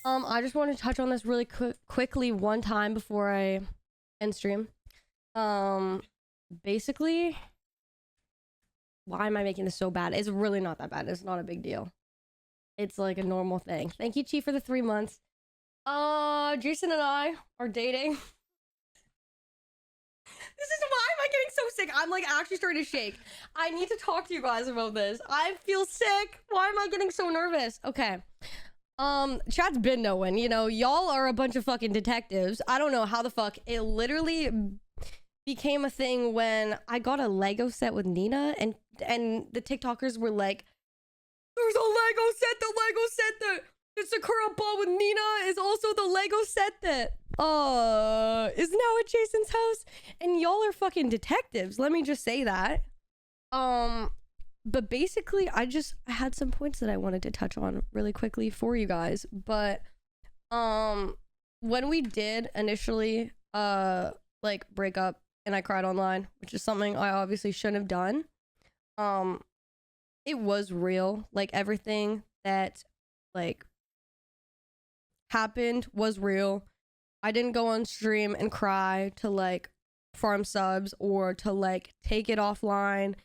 I just want to touch on this really quickly one time before I end stream. Basically, why am I making this so bad? It's really not that bad. It's not a big deal. It's like a normal thing. Thank you, Chief, for the 3 months. Jason and I are dating. This is why am I getting so sick? I'm like actually starting to shake. I need to talk to you guys about this. I feel sick. Why am I getting so nervous? Okay. Chat's been knowing, you know, y'all are a bunch of fucking detectives. I don't know how the fuck it literally became a thing when I got a Lego set with Nina and the TikTokers were like, there's a Lego set, the Lego set that the Sakura ball with Nina is also the Lego set that is now at Jason's house, and y'all are fucking detectives, let me just say that. But basically I had some points that I wanted to touch on really quickly for you guys. But when we did initially like break up and I cried online, which is something I obviously shouldn't have done, it was real. Like everything that like happened was real. I didn't go on stream and cry to like farm subs or to like take it offline.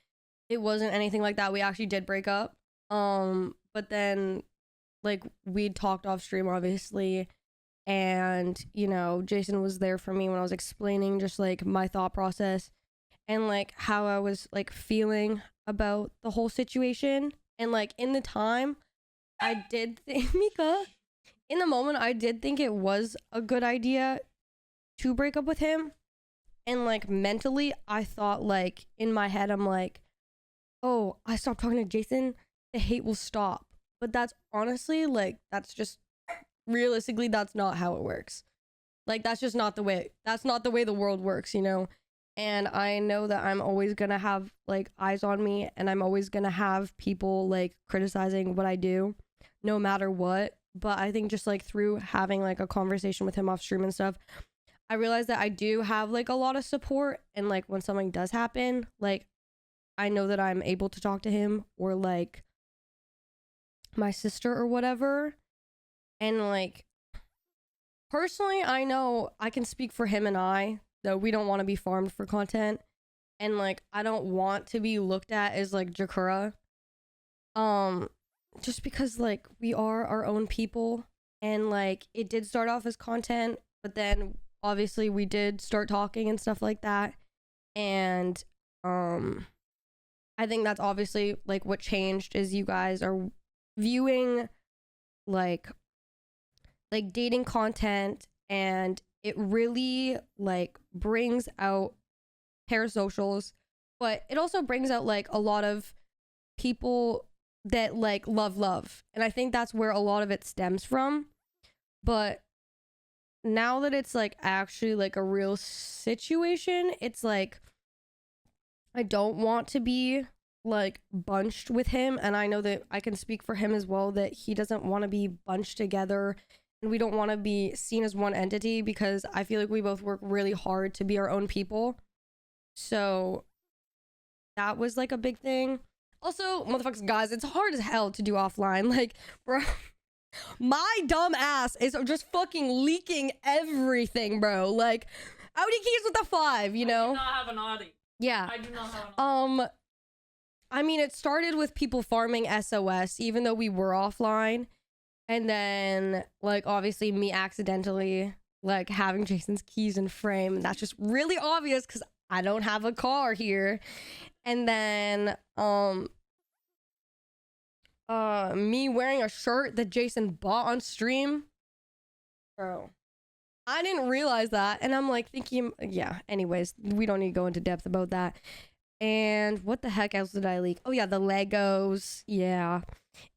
It wasn't anything like that. We actually did break up. But then like we talked off stream obviously, and you know, Jason was there for me when I was explaining just like my thought process and like how I was like feeling about the whole situation. And like in the time I did think Mika, in the moment I did think it was a good idea to break up with him. And like mentally I thought, like in my head I'm like, oh, I stopped talking to Jason, the hate will stop. But that's honestly like, that's just realistically that's not how it works. Like that's just not the way, that's not the way the world works, you know. And I know that I'm always gonna have like eyes on me, and I'm always gonna have people like criticizing what I do no matter what. But I think just like through having like a conversation with him off stream and stuff, I realized that I do have like a lot of support. And like when something does happen, like I know that I'm able to talk to him or like my sister or whatever. And like personally, I know I can speak for him and I, though we don't want to be farmed for content. And like I don't want to be looked at as like Sakura. Just because like we are our own people, and like it did start off as content, but then obviously we did start talking and stuff like that. And I think that's obviously like what changed is you guys are viewing like dating content, and it really like brings out parasocials, but it also brings out like a lot of people that like love, and I think that's where a lot of it stems from. But now that it's like actually like a real situation, it's like I don't want to be like bunched with him, and I know that I can speak for him as well that he doesn't want to be bunched together, and we don't want to be seen as one entity, because I feel like we both work really hard to be our own people. So that was like a big thing. Also, motherfuckers, guys, it's hard as hell to do offline. Like, bro, my dumb ass is just fucking leaking everything, bro. Like, Audi keys with the 5, you know? I do not have an Audi. Yeah. I do not have an Audi. I mean, it started with people farming SOS, even though we were offline. And then, like, obviously me accidentally, like, having Jason's keys in frame. And that's just really obvious because I don't have a car here. And then, me wearing a shirt that Jason bought on stream. Bro, I didn't realize that. And I'm like thinking, yeah, anyways, we don't need to go into depth about that. And what the heck else did I leak? Oh yeah, the Legos. Yeah.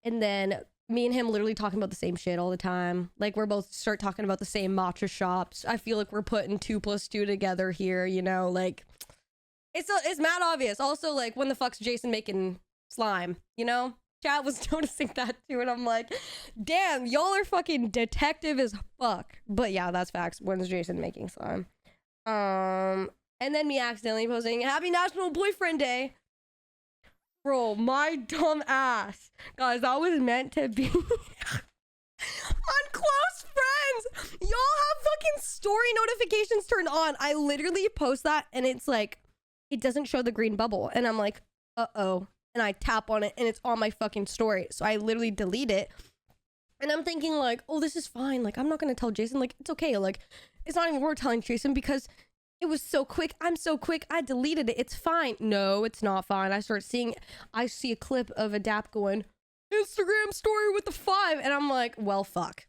And then me and him literally talking about the same shit all the time. Like we're both start talking about the same matcha shops. I feel like we're putting 2 + 2 together here, you know, like it's mad obvious. Also, like, when the fuck's Jason making slime, you know? Chat was noticing that too, and I'm like, damn, y'all are fucking detective as fuck. But yeah, that's facts. When is Jason making slime? And then me accidentally posting Happy National Boyfriend Day. Bro, my dumb ass. Guys, that was meant to be on close story notifications turned on. I literally post that and it's like, it doesn't show the green bubble. And I'm like, uh-oh. And I tap on it and it's on my fucking story. So I literally delete it. And I'm thinking like, oh, this is fine. Like, I'm not going to tell Jason. Like, it's okay. Like, it's not even worth telling Jason because it was so quick. I'm so quick. I deleted it. It's fine. No, it's not fine. I see a clip of a dap going, Instagram story with the 5. And I'm like, well, fuck.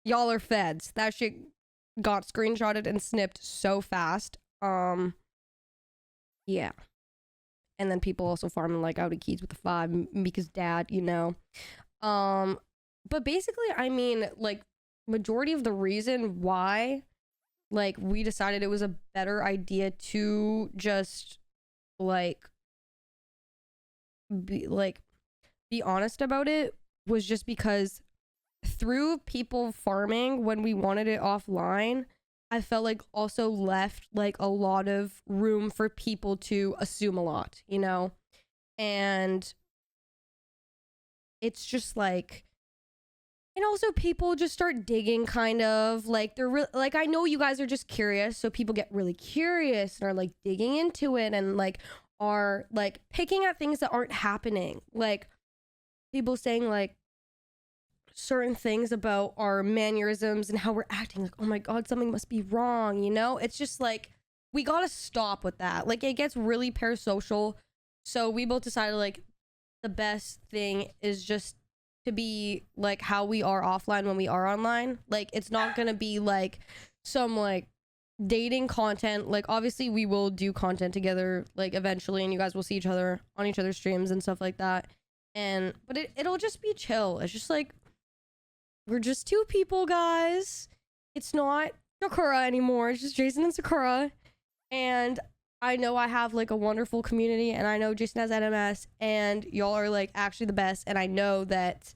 Y'all are feds. That shit got screenshotted and snipped so fast. Yeah. And then people also farming like Audi keys with the 5, Mika's dad, you know. But basically, I mean, like, majority of the reason why, like, we decided it was a better idea to just, like, be honest about it was just because through people farming when we wanted it offline, I felt like also left like a lot of room for people to assume a lot, you know? And it's just like, and also people just start digging kind of like like, I know you guys are just curious. So people get really curious and are like digging into it and like are like picking at things that aren't happening. Like people saying like, certain things about our mannerisms and how we're acting, like, oh my god, something must be wrong, you know? It's just like, we gotta stop with that. Like, it gets really parasocial. So we both decided like the best thing is just to be like how we are offline when we are online. Like, it's not gonna be like some like dating content. Like, obviously we will do content together like eventually, and you guys will see each other on each other's streams and stuff like that. And but it'll just be chill. It's just like, we're just 2 people, guys. It's not Sakura anymore. It's just Jason and Sakura. And I know I have like a wonderful community, and I know Jason has NMS, and y'all are like actually the best. And I know that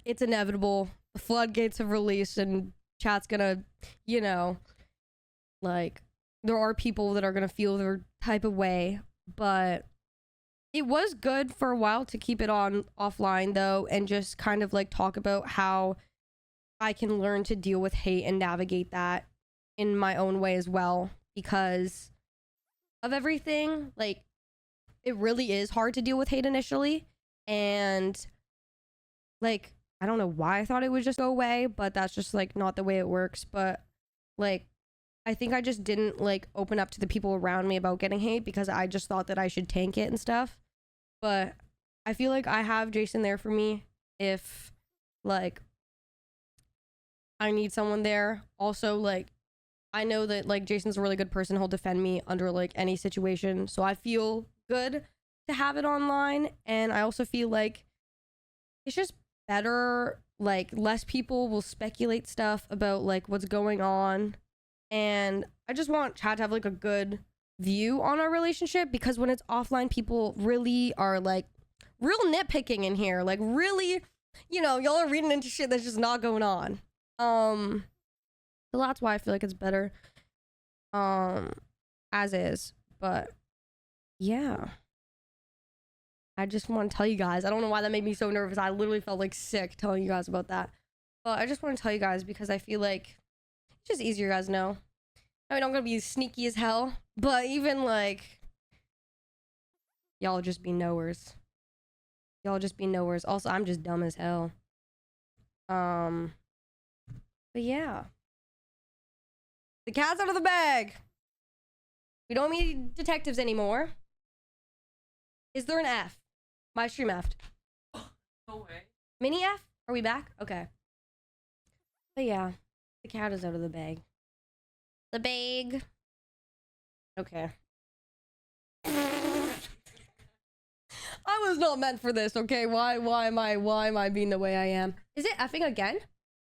it's inevitable. The floodgates have released, and chat's gonna, you know, like, there are people that are gonna feel their type of way, but it was good for a while to keep it on offline though, and just kind of like talk about how I can learn to deal with hate and navigate that in my own way as well, because of everything. Like, it really is hard to deal with hate initially, and like, I don't know why I thought it would just go away, but that's just like not the way it works. But like, I think I just didn't like open up to the people around me about getting hate because I just thought that I should tank it and stuff. But I feel like I have Jason there for me if like I need someone there. Also, like, I know that like Jason's a really good person. He'll defend me under like any situation. So I feel good to have it online. And I also feel like it's just better. Like, less people will speculate stuff about like what's going on. And I just want chat to have like a good view on our relationship, because when it's offline, people really are like real nitpicking in here. Like, really, you know, y'all are reading into shit that's just not going on. So that's why I feel like it's better as is. But yeah, I just want to tell you guys, I don't know why that made me so nervous. I literally felt like sick telling you guys about that, but I just want to tell you guys because I feel like it's just easier, you guys know. I mean, I'm gonna be sneaky as hell, but even like, y'all just be knowers. Y'all just be knowers. Also, I'm just dumb as hell. But yeah. The cat's out of the bag. We don't need detectives anymore. Is there an F? My stream F'd. No way. Mini F? Are we back? Okay. But yeah, the cat is out of the bag. The bag. Okay. I was not meant for this, okay? Why am I being the way I am? Is it effing again?